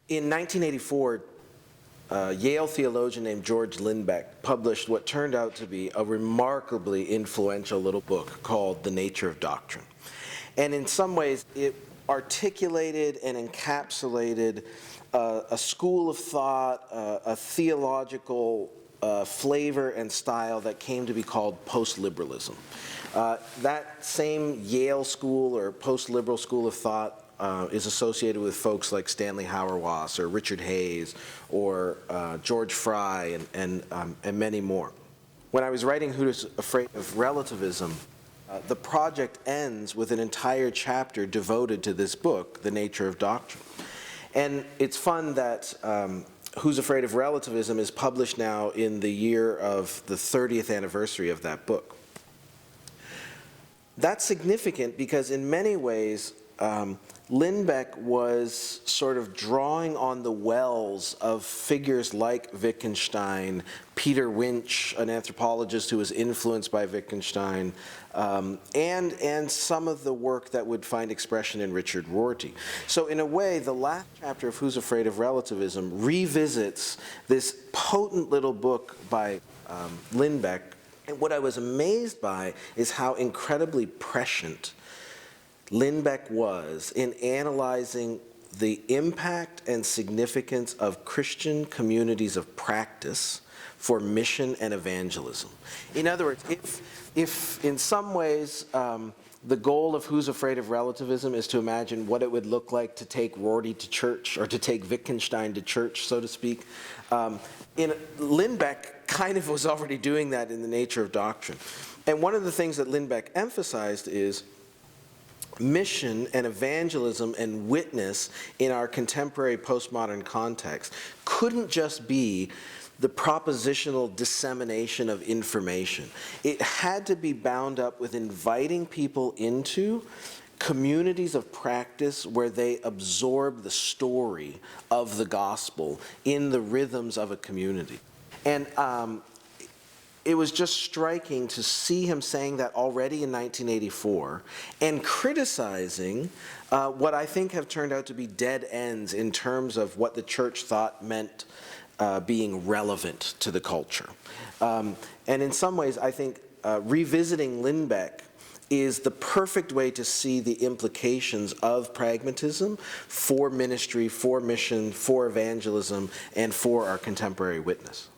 In 1984, a Yale theologian named George Lindbeck published what turned out to be a remarkably influential little book called The Nature of Doctrine. And in some ways, it articulated and encapsulated a school of thought, a theological flavor and style that came to be called post-liberalism. That same Yale school or post-liberal school of thought is associated with folks like Stanley Hauerwas or Richard Hayes or George Fry and many more. When I was writing Who's Afraid of Relativism, the project ends with an entire chapter devoted to this book, The Nature of Doctrine. And it's fun that Who's Afraid of Relativism is published now in the year of the 30th anniversary of that book. That's significant because in many ways, Lindbeck was sort of drawing on the wells of figures like Wittgenstein, Peter Winch, an anthropologist who was influenced by Wittgenstein, and some of the work that would find expression in Richard Rorty. So in a way, the last chapter of Who's Afraid of Relativism revisits this potent little book by Lindbeck. And what I was amazed by is how incredibly prescient Lindbeck was in analyzing the impact and significance of Christian communities of practice for mission and evangelism. In other words, if in some ways the goal of Who's Afraid of Relativism is to imagine what it would look like to take Rorty to church or to take Wittgenstein to church, so to speak, Lindbeck kind of was already doing that in The Nature of Doctrine. And one of the things that Lindbeck emphasized is mission and evangelism and witness in our contemporary postmodern context couldn't just be the propositional dissemination of information. It had to be bound up with inviting people into communities of practice where they absorb the story of the gospel in the rhythms of a community. And it was just striking to see him saying that already in 1984 and criticizing what I think have turned out to be dead ends in terms of what the church thought meant being relevant to the culture. And in some ways, I think revisiting Lindbeck is the perfect way to see the implications of pragmatism for ministry, for mission, for evangelism, and for our contemporary witness.